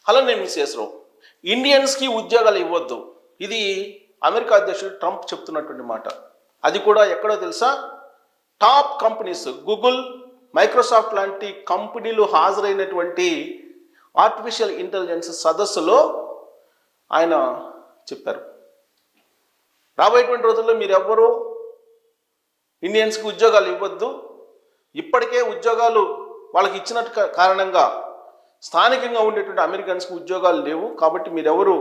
Hello, నేను miss ఇండియన్స్కి ఉద్యోగాలు ఇవ్వద్దు. ఇది అమెరికా అధ్యక్షుడు ట్రంప్ చెప్తున్నటువంటి మాట. అది కూడా ఎక్కడో తెలుసా? టాప్ కంపెనీస్ గూగుల్, మైక్రోసాఫ్ట్ లాంటి కంపెనీలు హాజరైనటువంటి ఆర్టిఫిషియల్ ఇంటెలిజెన్స్ సదస్సులో ఆయన చెప్పారు. రాబోయేటువంటి రోజుల్లో మీరెవ్వరూ ఇండియన్స్కి ఉద్యోగాలు ఇవ్వద్దు. ఇప్పటికే ఉద్యోగాలు వాళ్ళకి ఇచ్చినట్టు కారణంగా స్థానికంగా ఉండేటువంటి అమెరికన్స్కి ఉద్యోగాలు లేవు, కాబట్టి మీరెవరు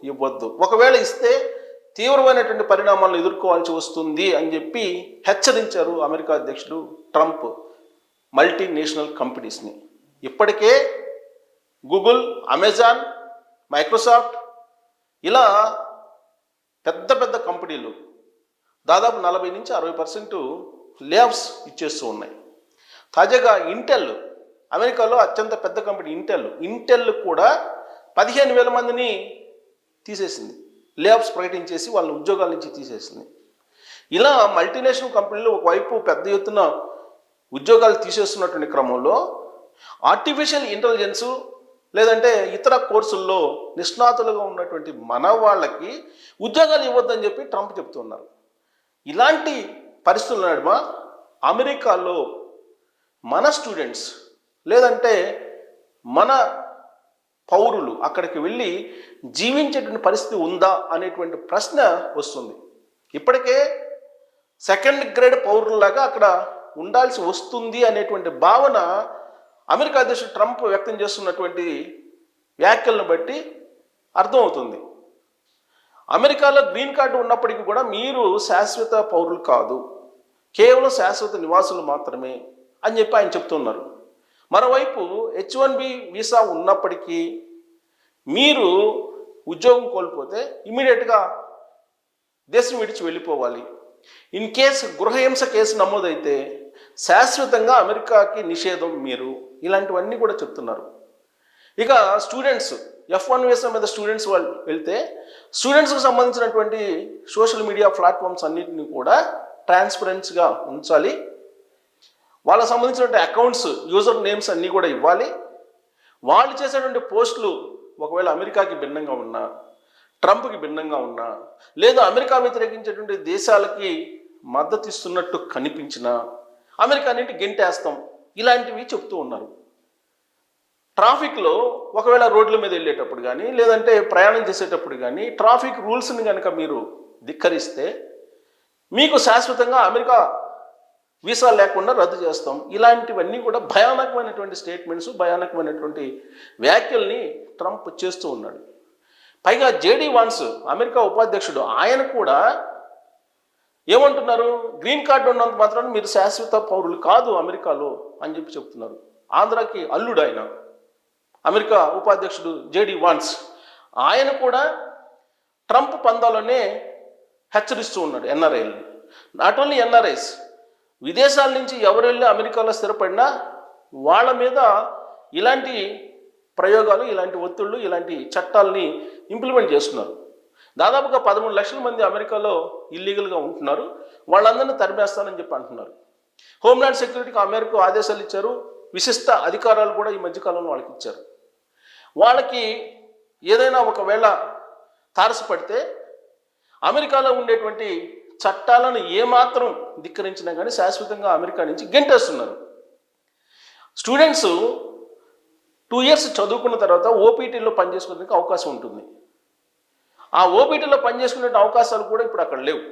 ఇవ్వద్దు. ఒకవేళ ఇస్తే తీవ్రమైనటువంటి పరిణామాలను ఎదుర్కోవాల్సి వస్తుంది అని చెప్పి హెచ్చరించారు అమెరికా అధ్యక్షుడు ట్రంప్ మల్టీనేషనల్ కంపెనీస్ని. ఇప్పటికే గూగుల్, అమెజాన్, మైక్రోసాఫ్ట్ ఇలా పెద్ద పెద్ద కంపెనీలు దాదాపు 40 నుంచి 60% లేఆఫ్స్ ఇచ్చేస్తూ ఉన్నాయి. తాజాగా ఇంటెల్, అమెరికాలో అత్యంత పెద్ద కంపెనీ ఇంటెల్ కూడా 15,000 మందిని తీసేసింది. లేఆఫ్స్ ప్రకటించేసి వాళ్ళ ఉద్యోగాల నుంచి తీసేసింది. ఇలా మల్టీనేషనల్ కంపెనీలు ఒకవైపు పెద్ద ఎత్తున ఉద్యోగాలు తీసేస్తున్నటువంటి క్రమంలో ఆర్టిఫిషియల్ ఇంటెలిజెన్సు లేదంటే ఇతర కోర్సుల్లో నిష్ణాతులుగా ఉన్నటువంటి మన వాళ్ళకి ఉద్యోగాలు ఇవ్వద్దని చెప్పి ట్రంప్ చెప్తున్నారు. ఇలాంటి పరిస్థితుల నడుమ అమెరికాలో మన స్టూడెంట్స్ లేదంటే మన పౌరులు అక్కడికి వెళ్ళి జీవించేటువంటి పరిస్థితి ఉందా అనేటువంటి ప్రశ్న వస్తుంది. ఇప్పటికే సెకండ్ గ్రేడ్ పౌరుల్లాగా అక్కడ ఉండాల్సి వస్తుంది అనేటువంటి భావన అమెరికా అధ్యక్షుడు ట్రంప్ వ్యక్తం చేస్తున్నటువంటి వ్యాఖ్యలను బట్టి అర్థమవుతుంది. అమెరికాలో గ్రీన్ కార్డు ఉన్నప్పటికీ కూడా మీరు శాశ్వత పౌరులు కాదు, కేవలం శాశ్వత నివాసులు మాత్రమే అని చెప్పి ఆయన చెప్తున్నారు. మరోవైపు H-1B వీసా ఉన్నప్పటికీ మీరు ఉద్యోగం కోల్పోతే ఇమీడియట్గా దేశం విడిచి వెళ్ళిపోవాలి. ఇన్ కేసు గృహహింస కేసు నమోదైతే శాశ్వతంగా అమెరికాకి నిషేధం మీరు, ఇలాంటివన్నీ కూడా చెప్తున్నారు. ఇక స్టూడెంట్స్ F-1 వీసా మీద స్టూడెంట్స్ వాళ్ళు వెళ్తే స్టూడెంట్స్కి సంబంధించినటువంటి సోషల్ మీడియా ప్లాట్ఫామ్స్ అన్నింటినీ కూడా ట్రాన్స్పరెన్స్గా ఉంచాలి. వాళ్ళకి సంబంధించినటువంటి అకౌంట్స్, యూజర్ నేమ్స్ అన్నీ కూడా ఇవ్వాలి. వాళ్ళు చేసేటువంటి పోస్టులు ఒకవేళ అమెరికాకి భిన్నంగా ఉన్నా, ట్రంప్కి భిన్నంగా ఉన్నా, లేదా అమెరికా వ్యతిరేకించేటువంటి దేశాలకి మద్దతు ఇస్తున్నట్టు కనిపించినా అమెరికా నుండి గెంటేస్తాం, ఇలాంటివి చెప్తూ ఉన్నారు. ట్రాఫిక్లో ఒకవేళ రోడ్ల మీద వెళ్ళేటప్పుడు కానీ లేదంటే ప్రయాణం చేసేటప్పుడు కానీ ట్రాఫిక్ రూల్స్ని కనుక మీరు ధిక్కరిస్తే మీకు శాశ్వతంగా అమెరికా వీసా లేకుండా రద్దు చేస్తాం, ఇలాంటివన్నీ కూడా భయానకమైనటువంటి స్టేట్మెంట్స్, భయానకమైనటువంటి వ్యాఖ్యల్ని ట్రంప్ చేస్తూ ఉన్నాడు. పైగా జేడీ వాన్స్ అమెరికా ఉపాధ్యక్షుడు ఆయన కూడా ఏమంటున్నారు? గ్రీన్ కార్డు ఉన్నంత మాత్రాన మీరు శాశ్వత పౌరులు కాదు అమెరికాలో అని చెప్పి చెప్తున్నారు. ఆంధ్రాకి అల్లుడు ఆయన, అమెరికా ఉపాధ్యక్షుడు జేడీ వాన్స్. ఆయన కూడా ట్రంప్ పందాలోనే హెచ్చరిస్తూ ఉన్నాడు ఎన్ఆర్ఐల్ని. నాట్ ఓన్లీ ఎన్ఆర్ఐస్, విదేశాల నుంచి ఎవరు వెళ్ళి అమెరికాలో స్థిరపడినా వాళ్ళ మీద ఇలాంటి ప్రయోగాలు, ఇలాంటి ఒత్తిళ్ళు, ఇలాంటి చట్టాలని ఇంప్లిమెంట్ చేస్తున్నారు. దాదాపుగా 13 లక్షల మంది అమెరికాలో ఇల్లీగల్గా ఉంటున్నారు. వాళ్ళందరినీ తరిమేస్తానని చెప్పి అంటున్నారు. హోమ్లాండ్ సెక్యూరిటీకి అమెరికా ఆదేశాలు ఇచ్చారు, విశిష్ట అధికారాలు కూడా ఈ మధ్యకాలంలో వాళ్ళకి ఇచ్చారు. వాళ్ళకి ఏదైనా ఒకవేళ తారసపడితే అమెరికాలో ఉండేటువంటి చట్టాలను ఏమాత్రం ధిక్కరించినా కానీ శాశ్వతంగా అమెరికా నుంచి గెంటేస్తున్నారు. స్టూడెంట్స్ 2 years చదువుకున్న తర్వాత ఓపీటీలో పనిచేసుకోవడానికి అవకాశం ఉంటుంది. ఆ ఓపీటీలో పనిచేసుకునే అవకాశాలు కూడా ఇప్పుడు అక్కడ లేవు.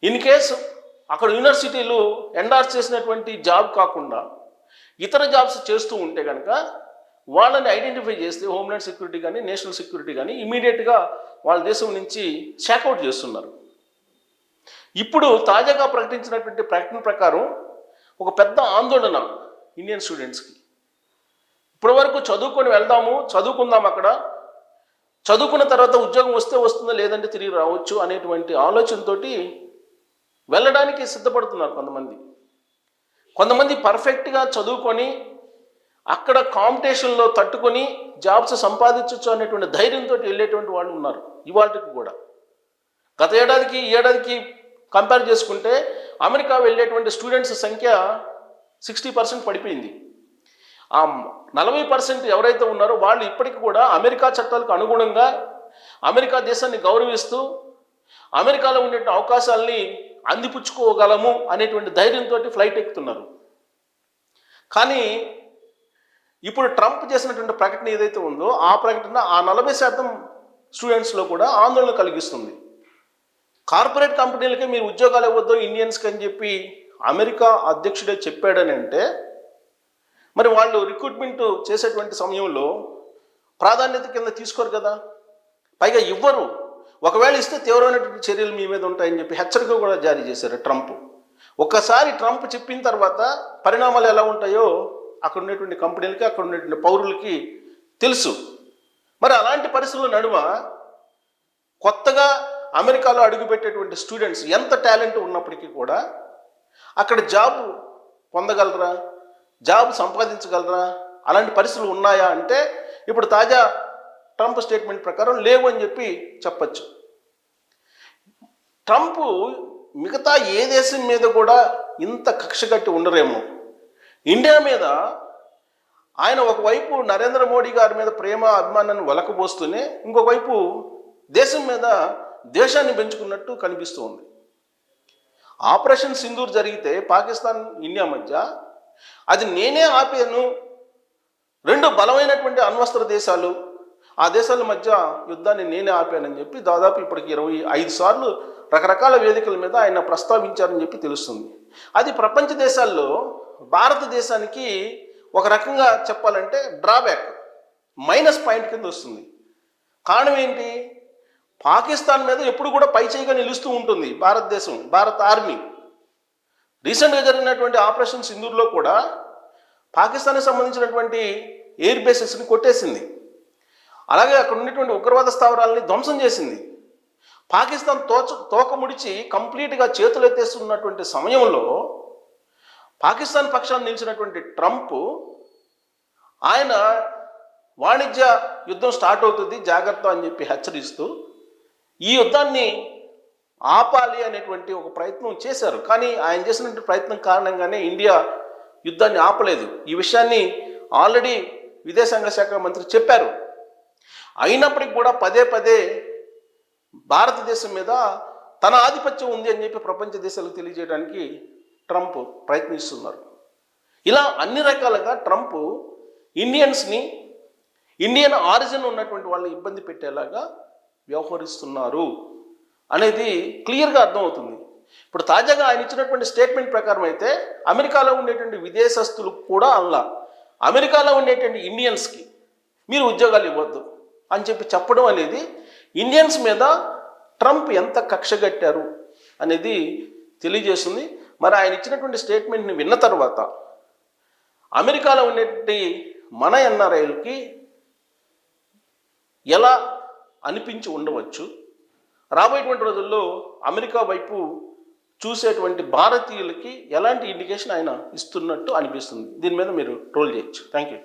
ఇన్ కేసు అక్కడ యూనివర్సిటీలు ఎండార్స్ చేసినటువంటి జాబ్ కాకుండా ఇతర జాబ్స్ చేస్తూ ఉంటే కనుక వాళ్ళని ఐడెంటిఫై చేస్తే హోమ్లాండ్ సెక్యూరిటీ కానీ నేషనల్ సెక్యూరిటీ కానీ ఇమీడియట్గా వాళ్ళ దేశం నుంచి షాక్అవుట్ చేస్తున్నారు. ఇప్పుడు తాజాగా ప్రకటించినటువంటి ప్రకటన ప్రకారం ఒక పెద్ద ఆందోళన ఇండియన్ స్టూడెంట్స్కి. ఇప్పటి వరకు చదువుకొని వెళ్దాము, చదువుకుందాం, అక్కడ చదువుకున్న తర్వాత ఉద్యోగం వస్తే వస్తుందో లేదంటే తిరిగి రావచ్చు అనేటువంటి ఆలోచనతోటి వెళ్ళడానికి సిద్ధపడుతున్నారు కొంతమంది పర్ఫెక్ట్గా చదువుకొని అక్కడ కాంపిటీషన్లో తట్టుకొని జాబ్స్ సంపాదించవచ్చు అనేటువంటి ధైర్యంతో వెళ్ళేటువంటి వాళ్ళు ఉన్నారు ఇవాళకి కూడా. గత ఏడాదికి ఈ ఏడాదికి కంపేర్ చేసుకుంటే అమెరికా వెళ్ళేటువంటి స్టూడెంట్స్ సంఖ్య 60% పడిపోయింది. ఆ 40% ఎవరైతే ఉన్నారో వాళ్ళు ఇప్పటికి కూడా అమెరికా చట్టాలకు అనుగుణంగా అమెరికా దేశాన్ని గౌరవిస్తూ అమెరికాలో ఉండే అవకాశాలని అందిపుచ్చుకోగలము అనేటువంటి ధైర్యంతో ఫ్లైట్ ఎక్కుతున్నారు. కానీ ఇప్పుడు ట్రంప్ చేసినటువంటి ప్రకటన ఏదైతే ఉందో ఆ ప్రకటన ఆ 40% స్టూడెంట్స్లో కూడా ఆందోళన కలిగిస్తుంది. కార్పొరేట్ కంపెనీలకే మీరు ఉద్యోగాలు ఇవ్వద్దు ఇండియన్స్కి అని చెప్పి అమెరికా అధ్యక్షుడే చెప్పాడని అంటే మరి వాళ్ళు రిక్రూట్మెంట్ చేసేటువంటి సమయంలో ప్రాధాన్యత కింద తీసుకోరు కదా, పైగా ఇవ్వరు. ఒకవేళ ఇస్తే తీవ్రమైనటువంటి చర్యలు మీ మీద ఉంటాయని చెప్పి హెచ్చరిక కూడా జారీ చేశారు ట్రంప్. ఒక్కసారి ట్రంప్ చెప్పిన తర్వాత పరిణామాలు ఎలా ఉంటాయో అక్కడ ఉన్నటువంటి కంపెనీలకి అక్కడ ఉన్నటువంటి పౌరులకి తెలుసు. మరి అలాంటి పరిస్థితుల నడుమ కొత్తగా అమెరికాలో అడుగుపెట్టేటువంటి స్టూడెంట్స్ ఎంత టాలెంట్ ఉన్నప్పటికీ కూడా అక్కడ జాబ్ పొందగలరా, జాబ్ సంపాదించగలరా, అలాంటి పరిస్థితులు ఉన్నాయా అంటే ఇప్పుడు తాజా ట్రంప్ స్టేట్మెంట్ ప్రకారం లేవు అని చెప్పి చెప్పచ్చు. ట్రంప్ మిగతా ఏ దేశం మీద కూడా ఇంత కక్ష కట్టి ఉండరేమో. ఇండియా మీద ఆయన ఒకవైపు నరేంద్ర మోడీ గారి మీద ప్రేమ అభిమానాన్ని వలకబోస్తూనే ఇంకొకవైపు దేశం మీద దేశాన్ని పెంచుకున్నట్టు కనిపిస్తూ ఉంది. ఆపరేషన్ సింధూర్ జరిగితే పాకిస్తాన్ ఇండియా మధ్య అది నేనే ఆపాను, రెండు బలమైనటువంటి అణ్వస్త్ర దేశాలు, ఆ దేశాల మధ్య యుద్ధాన్ని నేనే ఆపానని చెప్పి దాదాపు ఇప్పటికి 25 సార్లు రకరకాల వేదికల మీద ఆయన ప్రస్తావించారని చెప్పి తెలుస్తుంది. అది ప్రపంచ దేశాల్లో భారతదేశానికి ఒక రకంగా చెప్పాలంటే డ్రాబ్యాక్, మైనస్ పాయింట్ కింద వస్తుంది. కారణం ఏంటి? పాకిస్తాన్ మీద ఎప్పుడు కూడా పైచేయిగా నిలుస్తూ ఉంటుంది భారతదేశం, భారత ఆర్మీ. రీసెంట్గా జరిగినటువంటి ఆపరేషన్ సింధూర్లో కూడా పాకిస్తాన్కి సంబంధించినటువంటి ఎయిర్ బేసెస్ని కొట్టేసింది. అలాగే అక్కడ ఉన్నటువంటి ఉగ్రవాద స్థావరాలని ధ్వంసం చేసింది. పాకిస్తాన్ తోక ముడిచి కంప్లీట్గా చేతులు ఎత్తేస్తున్నటువంటి సమయంలో పాకిస్తాన్ పక్షాన్ని నిలిచినటువంటి ట్రంప్ ఆయన వాణిజ్య యుద్ధం స్టార్ట్ అవుతుంది జాగ్రత్త అని చెప్పి హెచ్చరిస్తూ ఈ యుద్ధాన్ని ఆపాలి అనేటువంటి ఒక ప్రయత్నం చేశారు. కానీ ఆయన చేసినటువంటి ప్రయత్నం కారణంగానే ఇండియా యుద్ధాన్ని ఆపలేదు. ఈ విషయాన్ని ఆల్రెడీ విదేశాంగ శాఖ మంత్రి చెప్పారు. అయినప్పటికీ కూడా పదే పదే భారతదేశం మీద తన ఆధిపత్యం ఉంది అని చెప్పి ప్రపంచ దేశాలకు తెలియజేయడానికి ట్రంప్ ప్రయత్నిస్తున్నారు. ఇలా అన్ని రకాలుగా ట్రంప్ ఇండియన్స్ని, ఇండియన్ ఆరిజిన్ ఉన్నటువంటి వాళ్ళని ఇబ్బంది పెట్టేలాగా వ్యవహరిస్తున్నారు అనేది క్లియర్గా అర్థమవుతుంది. ఇప్పుడు తాజాగా ఆయన ఇచ్చినటువంటి స్టేట్మెంట్ ప్రకారం అయితే అమెరికాలో ఉండేటువంటి విదేశస్తులు కూడా అలా అమెరికాలో ఉండేటువంటి ఇండియన్స్కి మీరు ఉద్యోగాలు ఇవ్వద్దు అని చెప్పి చెప్పడం అనేది ఇండియన్స్ మీద ట్రంప్ ఎంత కక్షగట్టారు అనేది తెలియజేస్తుంది. మరి ఆయన ఇచ్చినటువంటి స్టేట్మెంట్ని విన్న తర్వాత అమెరికాలో ఉండేటువంటి మన ఎన్ఆర్ఐలకి ఎలా అనిపించి ఉండవచ్చు, రాబోయేటువంటి రోజుల్లో అమెరికా వైపు చూసేటువంటి భారతీయులకి ఎలాంటి ఇండికేషన్ ఆయన ఇస్తున్నట్టు అనిపిస్తుంది. దీని మీద మీరు ట్రోల్ చేయొచ్చు. Thank you.